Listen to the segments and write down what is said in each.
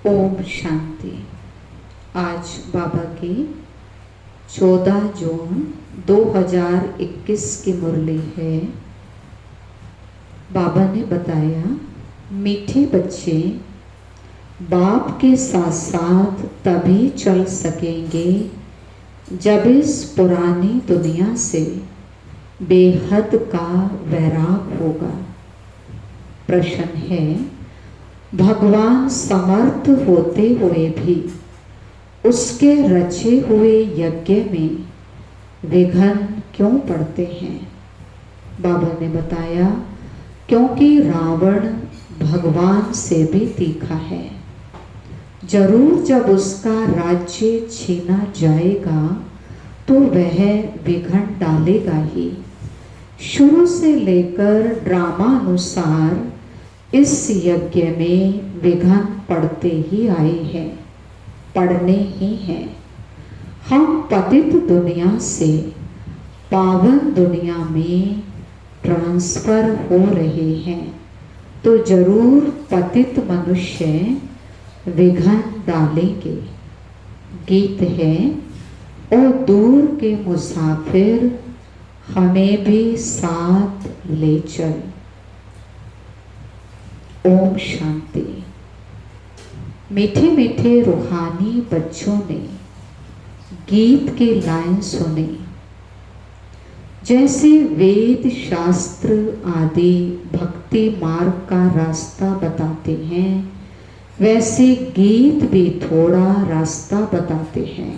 ओम शांति। आज बाबा की 14 जून 2021 की मुरली है। बाबा ने बताया, मीठे बच्चे बाप के साथ साथ तभी चल सकेंगे जब इस पुरानी दुनिया से बेहद का वैराग होगा। प्रश्न है, भगवान समर्थ होते हुए भी उसके रचे हुए यज्ञ में विघ्न क्यों पड़ते हैं? बाबा ने बताया, क्योंकि रावण भगवान से भी तीखा है। जरूर जब उसका राज्य छीना जाएगा तो वह विघ्न डालेगा ही। शुरू से लेकर ड्रामा अनुसार इस यज्ञ में विघ्न पड़ते ही आए हैं, पड़ने ही हैं। हम पतित दुनिया से पावन दुनिया में ट्रांसफर हो रहे हैं, तो जरूर पतित मनुष्य विघ्न डालेंगे। गीत है, ओ दूर के मुसाफिर हमें भी साथ ले चल। ओम शांति। मीठे मीठे रूहानी बच्चों ने गीत की लाइन सुनी। जैसे वेद शास्त्र आदि भक्ति मार्ग का रास्ता बताते हैं, वैसे गीत भी थोड़ा रास्ता बताते हैं।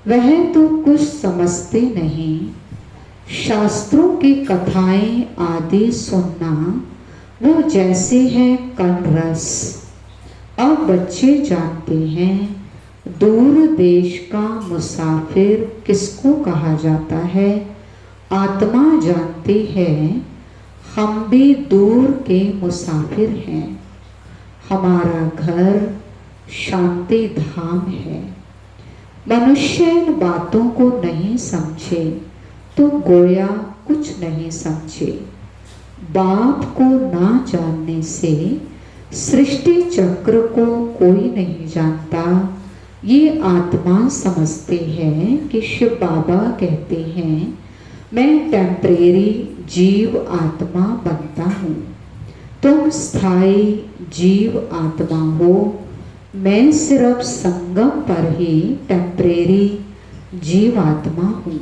वह तो कुछ समझते नहीं। शास्त्रों की कथाएं आदि सुनना वो जैसे है कनरस। अब बच्चे जानते हैं, दूर देश का मुसाफिर किसको कहा जाता है। आत्मा जानती है, हम भी दूर के मुसाफिर हैं। हमारा घर शांति धाम है। मनुष्य इन बातों को नहीं समझे तो गोया कुछ नहीं समझे। बाप को ना जानने से सृष्टि चक्र को कोई नहीं जानता। ये आत्मा समझते हैं कि शिव बाबा कहते हैं, मैं टेम्परेरी जीव आत्मा बनता हूँ, तुम स्थायी जीव आत्मा हो। मैं सिर्फ संगम पर ही टेम्परेरी जीव आत्मा हूँ।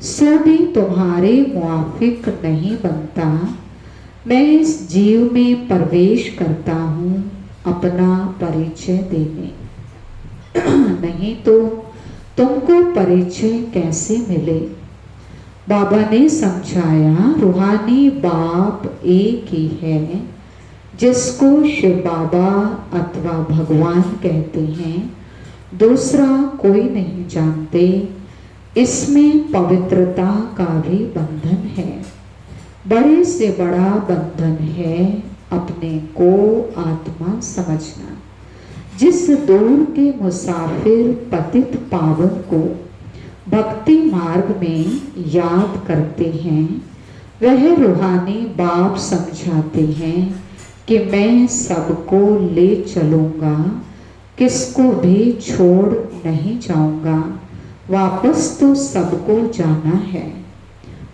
सो भी तुम्हारे मुआफिक नहीं बनता। मैं इस जीव में प्रवेश करता हूँ अपना परिचय देने। नहीं तो तुमको परिचय कैसे मिले? बाबा ने समझाया, रूहानी बाप एक ही है, जिसको शिव बाबा अथवा भगवान कहते हैं। दूसरा कोई नहीं जानते। इसमें पवित्रता का भी बंधन है। बड़े से बड़ा बंधन है अपने को आत्मा समझना। जिस दूर के मुसाफिर पतित पावन को भक्ति मार्ग में याद करते हैं, वह रूहानी बाप समझाते हैं कि मैं सबको ले चलूँगा, किसको भी छोड़ नहीं जाऊँगा। वापस तो सबको जाना है।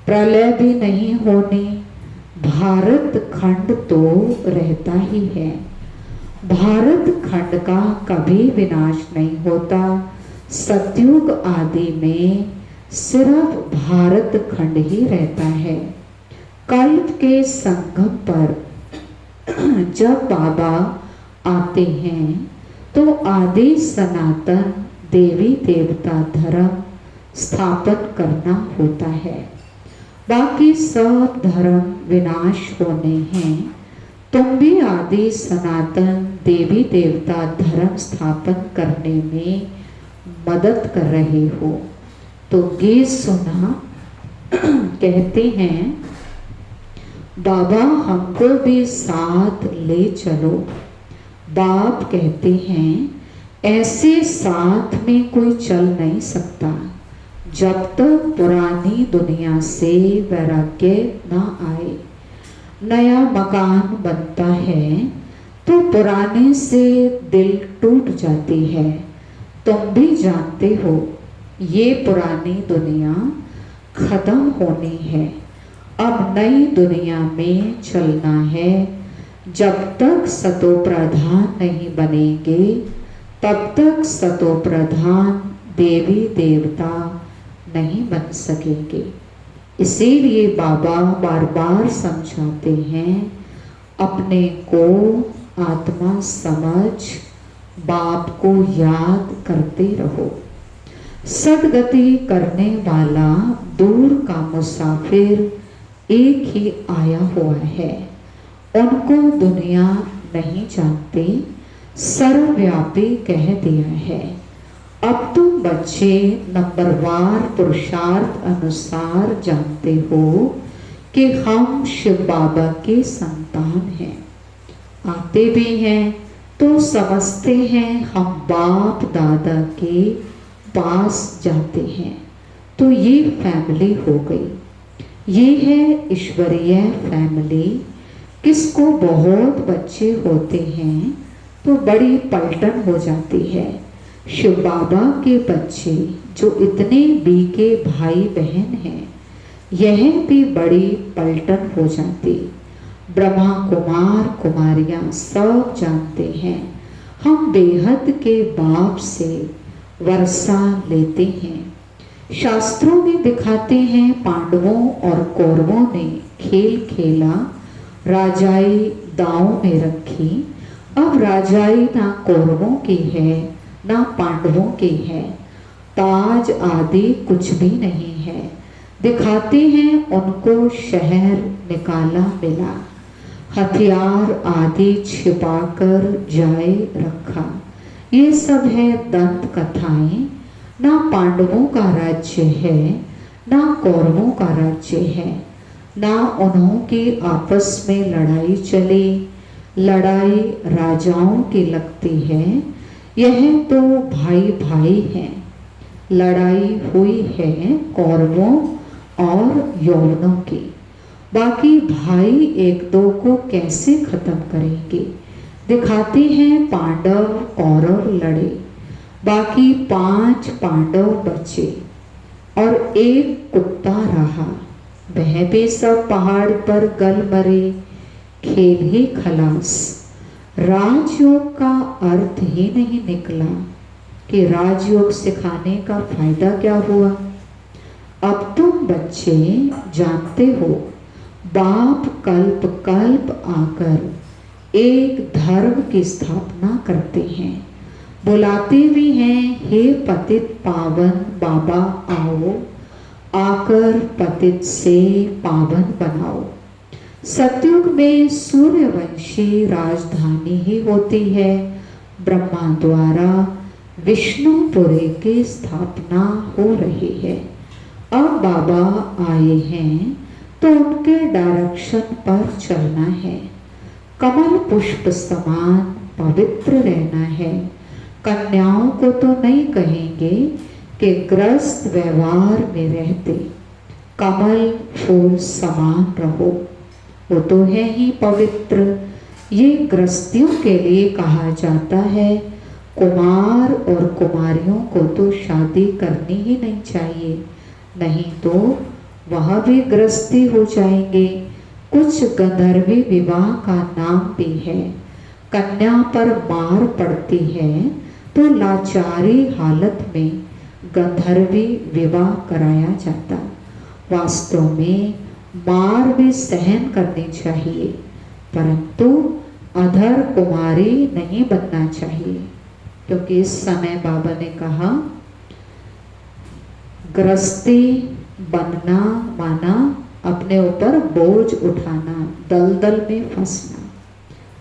प्रलय भी नहीं होनी। भारत खंड तो रहता ही है। भारत खंड का कभी विनाश नहीं होता। सतयुग आदि में सिर्फ भारत खंड ही रहता है। कल्प के संगम पर जब बाबा आते हैं तो आदि सनातन देवी देवता धर्म स्थापन करना होता है। बाकी सब धर्म विनाश होने हैं। तुम भी आदि सनातन देवी देवता धर्म स्थापन करने में मदद कर रहे हो। तो गीत सुना। कहते हैं, बाबा हमको भी साथ ले चलो। बाप कहते हैं, ऐसे साथ में कोई चल नहीं सकता जब तक पुरानी दुनिया से वैराग्य न आए। नया मकान बनता है तो पुराने से दिल टूट जाती है। तुम भी जानते हो ये पुरानी दुनिया खत्म होनी है, अब नई दुनिया में चलना है। जब तक सतो प्रधान नहीं बनेंगे तब तक सतो प्रधान देवी देवता नहीं बन सकेंगे। इसीलिए बाबा बार बार समझाते हैं, अपने को आत्मा समझ बाप को याद करते रहो। सदगति करने वाला दूर का मुसाफिर एक ही आया हुआ है, उनको दुनिया नहीं जानती, सर्वव्यापी कह दिया है। अब तुम बच्चे नंबरवार पुरुषार्थ अनुसार जानते हो कि हम शिव बाबा के संतान हैं। आते भी हैं तो समझते हैं हम बाप दादा के पास जाते हैं, तो ये फैमिली हो गई। ये है ईश्वरीय फैमिली। किसको बहुत बच्चे होते हैं तो बड़ी पलटन हो जाती है। शिव बाबा के बच्चे जो इतने बीके भाई बहन हैं, यह भी बड़ी पलटन हो जाती। ब्रह्मा कुमार कुमारियां सब जानते हैं हम बेहद के बाप से वर्षा लेते हैं। शास्त्रों में दिखाते हैं पांडवों और कौरवों ने खेल खेला, राजाई दांव में रखी। अब राजाई ना कौरवों की है ना पांडवों की है, ताज आदि कुछ भी नहीं है। दिखाते हैं उनको शहर निकाला मिला, हथियार आदि छिपाकर जाए रखा। ये सब है दंत कथाएं। ना पांडवों का राज्य है ना कौरवों का राज्य है, ना उन्हों की आपस में लड़ाई चली। लड़ाई राजाओं की लगती है, यह तो भाई भाई हैं। लड़ाई हुई है कौरवों और यौवनों की, बाकी भाई एक दो को कैसे खत्म करेंगे। दिखाते हैं पांडव कौरव लड़े, बाकी 5 पांडव बचे और एक कुत्ता रहा, वह भी सब पहाड़ पर गल मरे। खेल ही खलास। राजयोग का अर्थ ही नहीं निकला कि राजयोग सिखाने का फायदा क्या हुआ। अब तुम बच्चे जानते हो बाप कल्प कल्प आकर एक धर्म की स्थापना करते हैं, बुलाते भी हैं, हे पतित पावन बाबा आओ, आकर पतित से पावन बनाओ। सतयुग में सूर्यवंशी राजधानी ही होती है, ब्रह्मा द्वारा विष्णुपुरी की स्थापना हो रही है। अब बाबा आए हैं तो उनके डायरेक्शन पर चलना है। कमल पुष्प समान पवित्र रहना है। कन्याओं को तो नहीं कहेंगे कि ग्रस्त व्यवहार में रहते, कमल फूल समान रहो, वो तो है ही पवित्र। ये गृहस्थियों के लिए कहा जाता है। कुमार और कुमारियों को तो शादी करनी ही नहीं चाहिए, नहीं तो वह भी गृहस्थी हो जाएंगे। कुछ गंधर्वी विवाह का नाम भी है। कन्या पर मार पड़ती है तो लाचारी हालत में गंधर्वी विवाह कराया जाता। वास्तव में मार भी सहन करनी चाहिए, परंतु अधर कुमारी नहीं बनना चाहिए, क्योंकि इस समय बाबा ने कहा गृहस्थी बनना माना अपने ऊपर बोझ उठाना, दलदल में फंसना,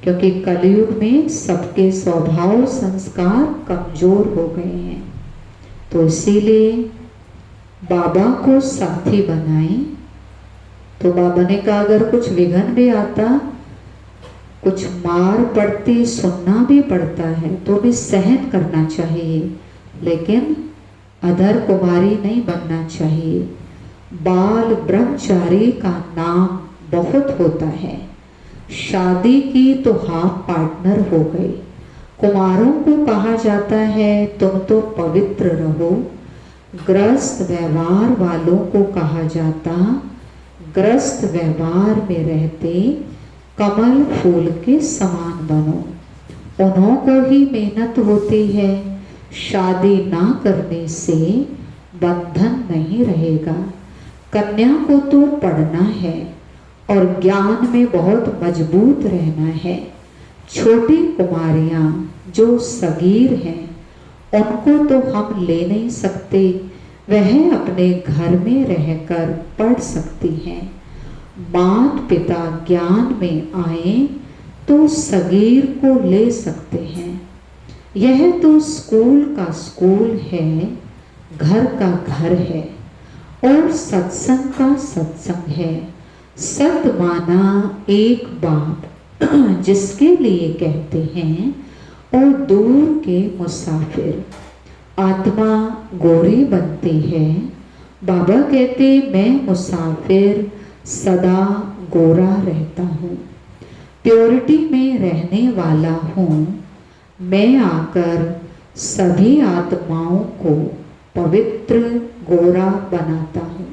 क्योंकि कलयुग में सबके स्वभाव संस्कार कमजोर हो गए हैं। तो इसीलिए बाबा को साथी बनाएं। तो बाबा ने कहा अगर कुछ विघ्न भी आता, कुछ मार पड़ती, सुनना भी पड़ता है, तो भी सहन करना चाहिए, लेकिन अधर कुमारी नहीं बनना चाहिए। बाल ब्रह्मचारी का नाम बहुत होता है। शादी की तो हाफ पार्टनर हो गए। कुमारों को कहा जाता है तुम तो पवित्र रहो। ग्रस्त व्यवहार वालों को कहा जाता ग्रस्त व्यवहार में रहते कमल फूल के समान बनो। उन्हों को ही मेहनत होती है, शादी ना करने से बंधन नहीं रहेगा। कन्या को तो पढ़ना है और ज्ञान में बहुत मजबूत रहना है। छोटी कुमारियां जो सगीर हैं उनको तो हम ले नहीं सकते, वह अपने घर में रहकर पढ़ सकती हैं। माता पिता ज्ञान में आए तो सगीर को ले सकते हैं। यह तो स्कूल का स्कूल है, घर का घर है और सत्संग का सत्संग है। सत माना एक बाप जिसके लिए कहते हैं, और दूर के मुसाफिर। आत्मा गोरी बनती है, बाबा कहते मैं मुसाफिर सदा गोरा रहता हूँ, प्योरिटी में रहने वाला हूँ। मैं आकर सभी आत्माओं को पवित्र गोरा बनाता हूँ।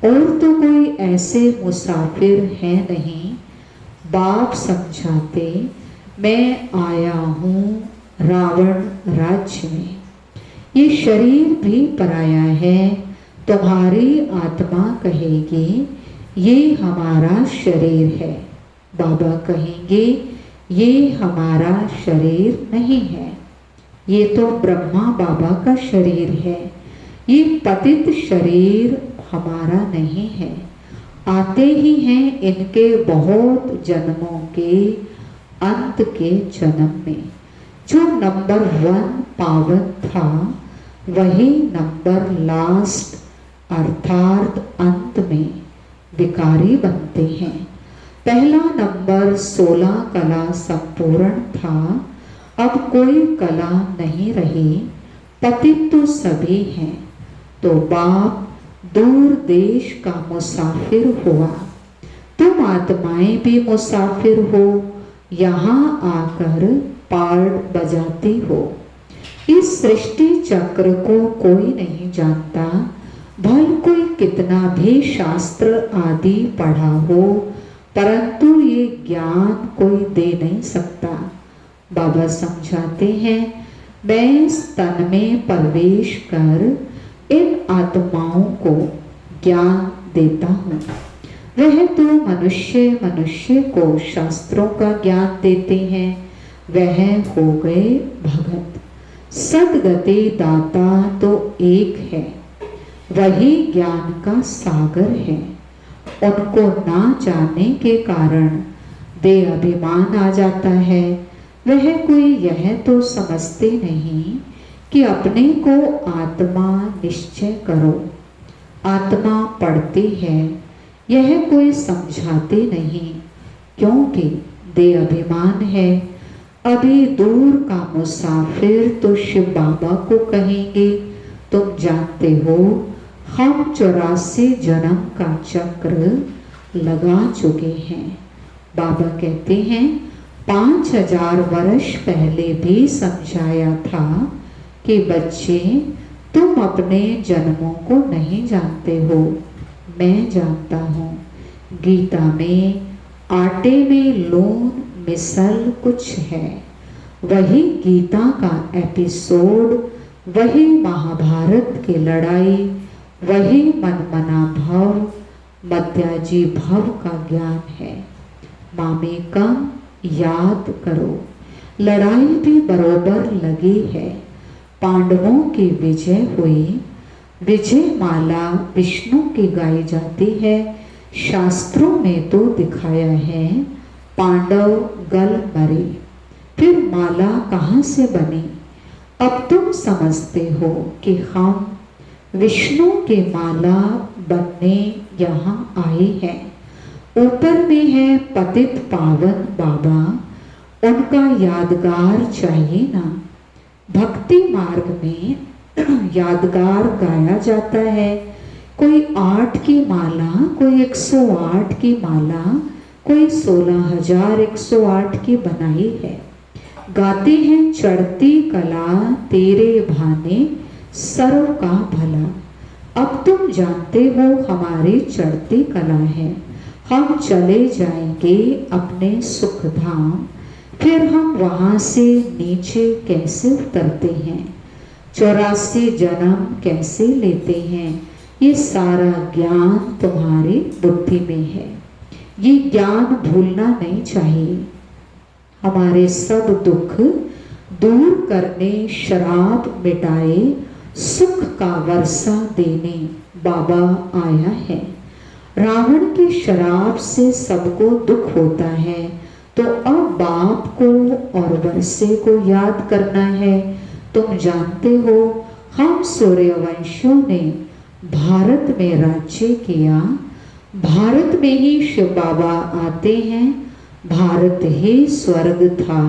और तो कोई ऐसे मुसाफिर है नहीं। बाप समझाते मैं आया हूँ रावण राज्य में। ये शरीर भी पराया है। तुम्हारी आत्मा कहेगी ये हमारा शरीर है, बाबा कहेंगे ये हमारा शरीर नहीं है, ये तो ब्रह्मा बाबा का शरीर है, ये पतित शरीर हमारा नहीं है। आते ही हैं इनके बहुत जन्मों के अंत के जन्म में। जो नंबर 1 पावन था वही नंबर लास्ट अर्थात अंत में विकारी बनते हैं। पहला नंबर 16 कला संपूर्ण था, अब कोई कला नहीं रही, पतित तो सभी हैं। तो बाप दूर देश का मुसाफिर हुआ। तुम आत्माएं भी मुसाफिर हो, यहाँ आकर पार्ट बजाती हो। इस सृष्टि चक्र को कोई नहीं जानता, भल कोई कितना भी शास्त्र आदि पढ़ा हो, परंतु ये ज्ञान कोई दे नहीं सकता। बाबा समझाते हैं मैं इस तन में प्रवेश कर इन आत्माओं को ज्ञान देता हूँ। वह तो मनुष्य को शास्त्रों का ज्ञान देते हैं, वह हो गए भगत। सदगति दाता तो एक है, वही ज्ञान का सागर है। उनको ना जानने के कारण देह अभिमान आ जाता है। वह कोई यह तो समझते नहीं कि अपने को आत्मा निश्चय करो। आत्मा पढ़ती है, यह कोई समझाते नहीं, क्योंकि देह अभिमान है। अभी दूर का मुसाफिर तो शिव बाबा को कहेंगे तुम जानते हो हम 84 जन्म का चक्र लगा चुके हैं। बाबा कहते हैं 5000 वर्ष पहले भी समझाया था कि बच्चे तुम अपने जन्मों को नहीं जानते हो, मैं जानता हूँ। गीता में आटे में लून मिसल कुछ है, वही गीता का एपिसोड, वही महाभारत की लड़ाई, वही मनमना भव मध्याजी भव का ज्ञान है। मामे कम याद करो, लड़ाई भी बरोबर लगी है। पांडवों की विजय हुई, विजय माला विष्णु की गाई जाती है। शास्त्रों में तो दिखाया है पांडव गल मरे, फिर माला कहाँ से बनी? अब तुम समझते हो कि हम विष्णु के माला बनने यहाँ आए हैं। ऊपर में है पतित पावन बाबा, उनका यादगार चाहिए ना। भक्ति मार्ग में यादगार गाया जाता है। कोई 8 की माला, कोई 108 की माला, कोई 16,108 की बनाई है। गाते हैं चढ़ती कला तेरे भाने सर्व का भला। अब तुम जानते हो हमारी चढ़ती कला है। हम चले जाएंगे अपने सुख धाम, फिर हम वहां से नीचे कैसे उतरते हैं, 84 जन्म कैसे लेते हैं, ये सारा ज्ञान तुम्हारी बुद्धि में है। ये ज्ञान भूलना नहीं चाहिए। हमारे सब दुख दूर करने, शराब मिटाए, सुख का वर्षा देने बाबा आया है। रावण की शराब से सबको दुख होता है, तो अब बाप को और वर्षे को याद करना है। तुम जानते हो हम सूर्यवंशियों ने भारत में राज्य किया। भारत में ही शिव बाबा आते हैं। भारत ही स्वर्ग था।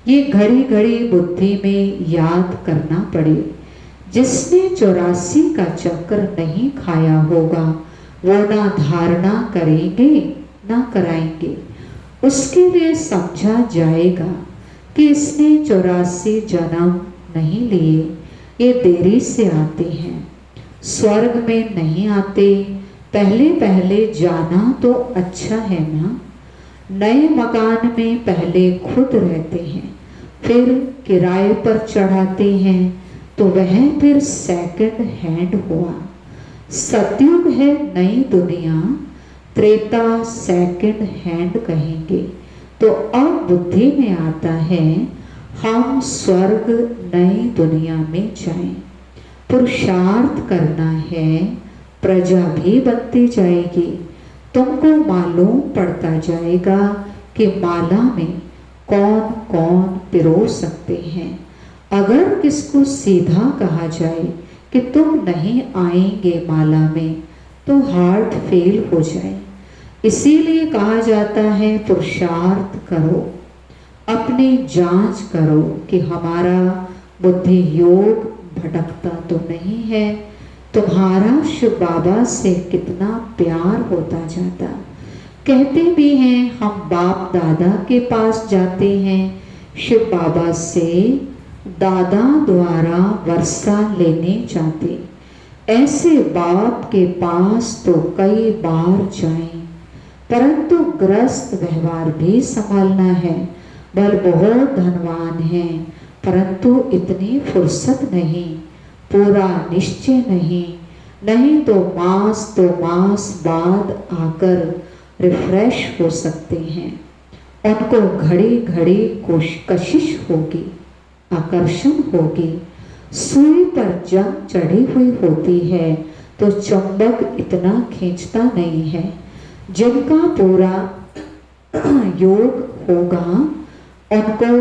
ये घड़ी घड़ी बुद्धि में याद करना पड़े। जिसने 84 का चक्र नहीं खाया होगा वो ना धारणा करेंगे ना कराएंगे। उसके लिए समझा जाएगा कि इसने 84 जन्म नहीं लिए, ये देरी से आते हैं, स्वर्ग में नहीं आते। पहले पहले जाना तो अच्छा है ना। नए मकान में पहले खुद रहते हैं, फिर किराए पर चढ़ाते हैं, तो वह फिर सेकंड हैंड हुआ। सतयुग है नई दुनिया, त्रेता सेकंड हैंड कहेंगे। तो अब बुद्धि में आता है हम स्वर्ग नई दुनिया में जाएं। पुरुषार्थ करना है, प्रजा भी बनती जाएगी। तुमको मालूम पड़ता जाएगा कि माला में कौन कौन पिरो सकते हैं। अगर किसको सीधा कहा जाए कि तुम नहीं आएंगे माला में, तो हार्ट फेल हो जाए। इसीलिए कहा जाता है पुरुषार्थ करो, अपनी जांच करो कि हमारा बुद्धि योग भटकता तो नहीं है। तुम्हारा शिव बाबा से कितना प्यार होता जाता। कहते भी हैं हम बाप दादा के पास जाते हैं, शिव बाबा से दादा द्वारा वर्षा लेने जाते। ऐसे बाप के पास तो कई बार जाएं, परंतु ग्रस्त व्यवहार भी संभालना है। बल बहुत धनवान है, परंतु इतनी फुर्सत नहीं, पूरा निश्चय नहीं तो मास बाद आकर रिफ्रेश हो सकते हैं। उनको घड़ी घड़ी कशिश होगी, आकर्षण होगी। सुई पर जंग चढ़ी हुई होती है तो चुंबक इतना खींचता नहीं है। जिनका पूरा योग होगा उनको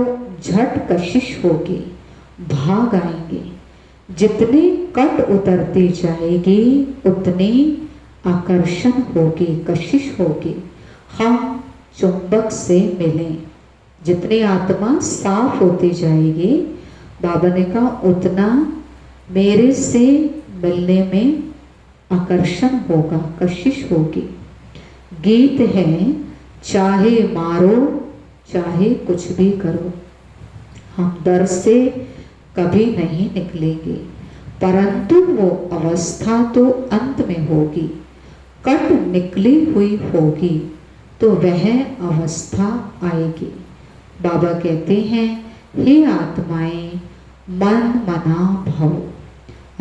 झट कशिश होगी, भाग आएंगे। जितनी कट उतरती जाएगी उतनी आकर्षण होगी, कशिश होगी। हम चुंबक से मिलें। जितनी आत्मा साफ होती जाएगी, बाबा ने कहा उतना मेरे से मिलने में आकर्षण होगा, कशिश होगी। गीत है चाहे मारो चाहे कुछ भी करो, हम दर से कभी नहीं निकलेंगे, परंतु वो अवस्था तो अंत में होगी। कट निकली हुई होगी तो वह अवस्था आएगी। बाबा कहते हैं हे आत्माएं, मन मना भव,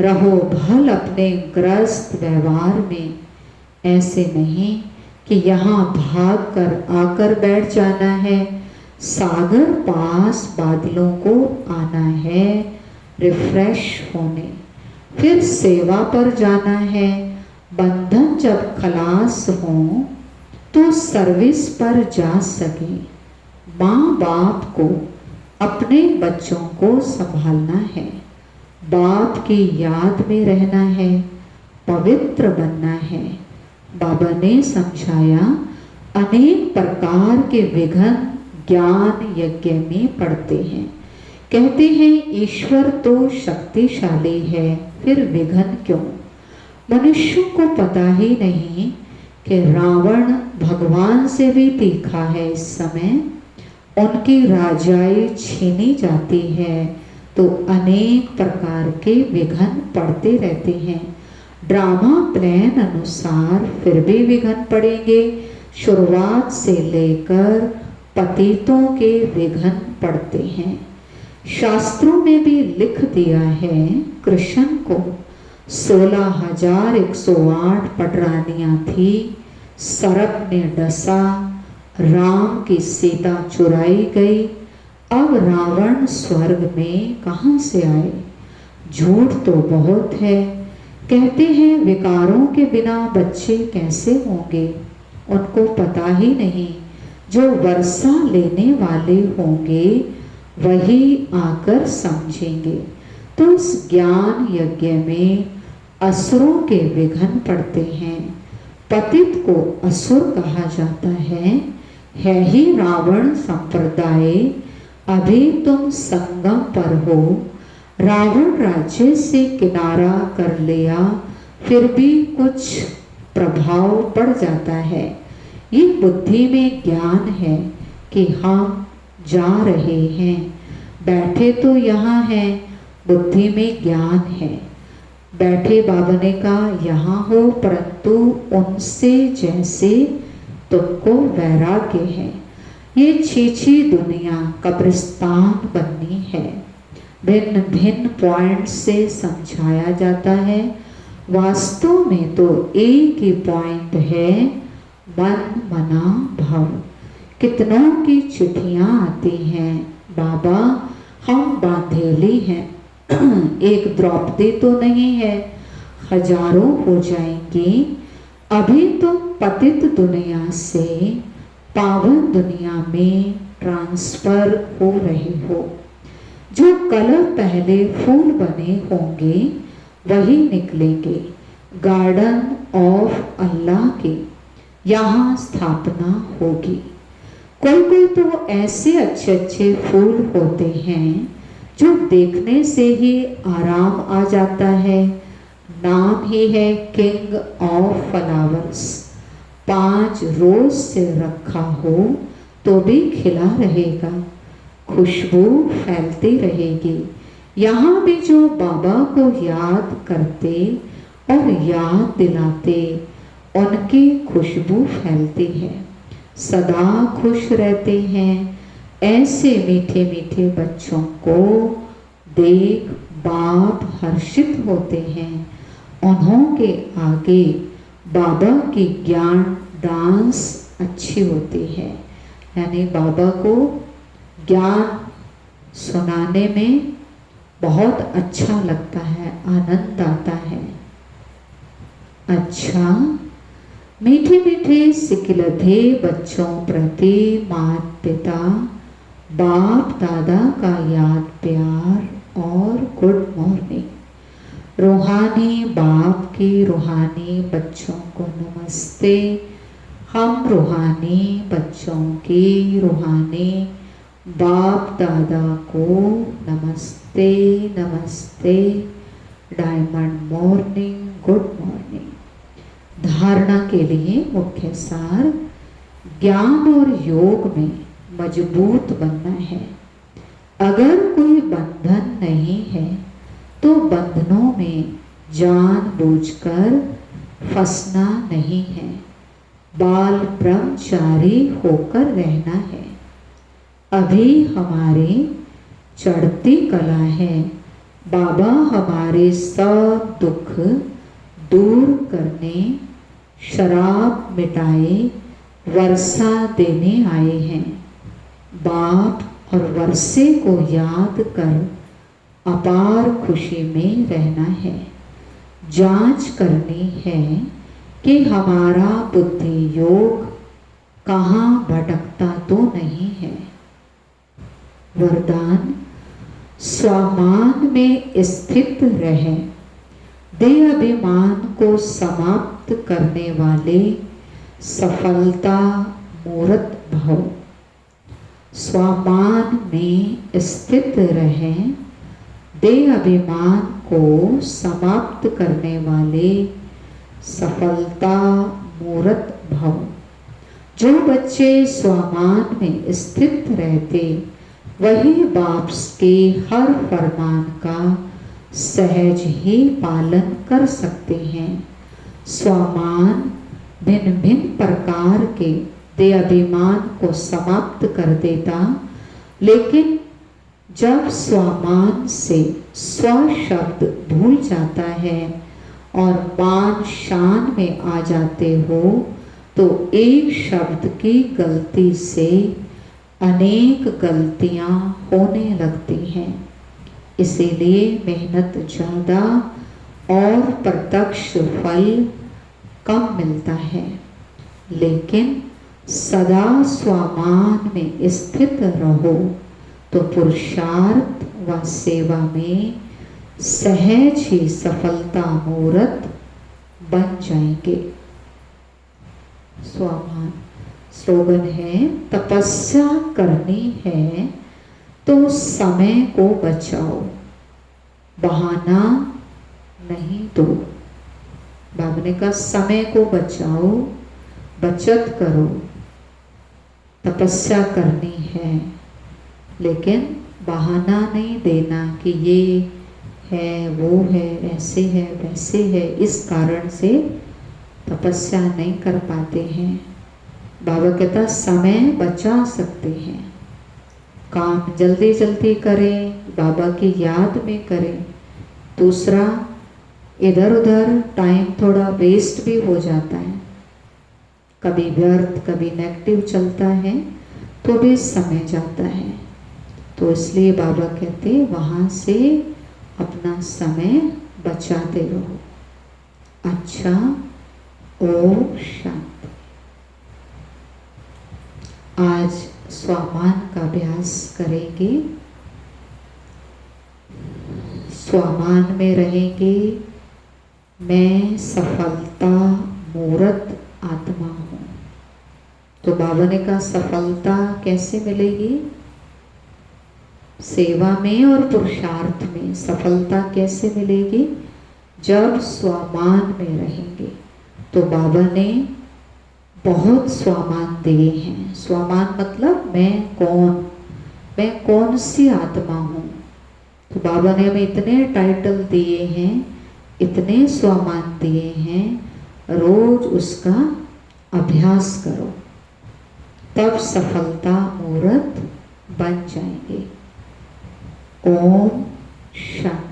रहो भल अपने ग्रस्त व्यवहार में। ऐसे नहीं कि यहाँ भाग कर आकर बैठ जाना है। सागर पास बादलों को आना है रिफ्रेश होने, फिर सेवा पर जाना है। बंधन जब खलास हो तो सर्विस पर जा सके। माँ बाप को अपने बच्चों को संभालना है, बाप की याद में रहना है, पवित्र बनना है। बाबा ने समझाया अनेक प्रकार के विघ्न ज्ञान यज्ञ में पड़ते हैं। कहते हैं ईश्वर तो शक्तिशाली है, फिर विघ्न क्यों? मनुष्यों को पता ही नहीं कि रावण भगवान से भी तीखा है। इस समय उनकी राजाई छीनी जाती है तो अनेक प्रकार के विघ्न पड़ते रहते हैं। ड्रामा प्लान अनुसार फिर भी विघ्न पड़ेंगे। शुरुआत से लेकर पतितों के विघ्न पड़ते हैं। शास्त्रों में भी लिख दिया है, कृष्ण को 16,108 पटरानियां थी, सर्प ने डसा, राम की सीता चुराई गई। अब रावण स्वर्ग में कहाँ से आए? झूठ तो बहुत है। कहते हैं विकारों के बिना बच्चे कैसे होंगे, उनको पता ही नहीं। जो वर्षा लेने वाले होंगे वही आकर समझेंगे। तो इस ज्ञान यज्ञ में असुरों के विघ्न पड़ते हैं। पतित को असुर कहा जाता है ही रावण संप्रदाय। अभी तुम संगम पर हो। रावण राज्य से किनारा कर लिया, फिर भी कुछ प्रभाव पड़ जाता है। ये बुद्धि में ज्ञान है कि हम जा रहे हैं, बैठे तो यहाँ हैं, बुद्धि में ज्ञान है। बैठे बाबा ने कहा यहाँ हो, परंतु उनसे जैसे तुमको वैराग्य है। ये छीछी दुनिया कब्रिस्तान बननी है। भिन्न भिन्न पॉइंट से समझाया जाता है। वास्तव में तो एक ही पॉइंट है, मन मना भव। कितनों की चिट्ठियां आती हैं, बाबा हम बांधेली हैं, एक द्रौपदी तो नहीं है, हजारों हो जाएंगी। अभी तो पतित दुनिया से पावन दुनिया में ट्रांसफर हो रहे हो। जो कलर पहले फूल बने होंगे वही निकलेंगे। गार्डन ऑफ अल्लाह की यहाँ स्थापना होगी। कोई कोई तो ऐसे अच्छे अच्छे फूल होते हैं जो देखने से ही आराम आ जाता है। नाम ही है किंग ऑफ फ्लावर्स। 5 रोज से रखा हो तो भी खिला रहेगा, खुशबू फैलती रहेगी। यहाँ भी जो बाबा को याद करते और याद दिलाते, उनकी खुशबू फैलती है, सदा खुश रहते हैं। ऐसे मीठे मीठे बच्चों को देख बाप हर्षित होते हैं। उन्हों के आगे बाबा की ज्ञान डांस अच्छी होती है। यानी बाबा को ज्ञान सुनाने में बहुत अच्छा लगता है, आनंद आता है। अच्छा, मीठे मीठे सिकिलधे बच्चों प्रति माता पिता बाप दादा का याद प्यार और गुड मॉर्निंग। रूहानी बाप की रूहानी बच्चों को नमस्ते। हम रूहानी बच्चों की रूहानी बाप दादा को नमस्ते नमस्ते। Diamond morning, good morning. धारणा के लिए मुख्य सार, ज्ञान और योग में मजबूत बनना है। अगर कोई बंधन नहीं है तो बंधनों में जानबूझकर फंसना नहीं है। बाल ब्रह्मचारी होकर रहना है। अभी हमारी चढ़ती कला है। बाबा हमारे सब दुख दूर करने, शराब मिटाए, वर्षा देने आए हैं। बाप और वर्षे को याद कर अपार खुशी में रहना है। जांच करनी है कि हमारा बुद्धि योग कहाँ भटकता तो नहीं है। वरदान, स्वामान में स्थित रहे, देह अभिमान को समाप्त करने वाले सफलता मूर्त भव। स्वामान में स्थित रहें, देह अभिमान को समाप्त करने वाले सफलता मूर्त भव। जो बच्चे स्वामान में स्थित रहते वही बाप के हर फरमान का सहज ही पालन कर सकते हैं। स्वामान भिन्न भिन्न प्रकार के दे अभिमान को समाप्त कर देता, लेकिन जब स्वामान से स्व शब्द भूल जाता है और मान शान में आ जाते हो तो एक शब्द की गलती से अनेक गलतियां होने लगती हैं। इसीलिए मेहनत ज़्यादा और प्रत्यक्ष फल कम मिलता है, लेकिन सदा स्वामान में स्थित रहो तो पुरुषार्थ व सेवा में सहज ही सफलता मूर्त बन जाएंगे। स्वामान स्लोगन है, तपस्या करनी है तो समय को बचाओ, बहाना नहीं दो। बाबा ने कहा समय को बचाओ, बचत करो, तपस्या करनी है, लेकिन बहाना नहीं देना कि ये है वो है ऐसे है वैसे है, इस कारण से तपस्या नहीं कर पाते हैं। बाबा कहता समय बचा सकते हैं, काम जल्दी जल्दी करें, बाबा की याद में करें। दूसरा, इधर उधर टाइम थोड़ा वेस्ट भी हो जाता है, कभी व्यर्थ कभी नेगेटिव चलता है तो भी समय जाता है। तो इसलिए बाबा कहते वहाँ से अपना समय बचाते रहो। अच्छा, ओम शांति। आज स्वामान का अभ्यास करेंगे, स्वामान में रहेंगे। मैं सफलता मूर्त आत्मा हूँ। तो बाबा ने कहा सफलता कैसे मिलेगी? सेवा में और पुरुषार्थ में सफलता कैसे मिलेगी? जब स्वामान में रहेंगे। तो बाबा ने बहुत स्वामान दिए हैं। स्वामान मतलब मैं कौन सी आत्मा हूँ। तो बाबा ने हमें इतने टाइटल दिए हैं, इतने स्वामान दिए हैं, रोज उसका अभ्यास करो, तब सफलता मूर्त बन जाएंगे। ओम शांति।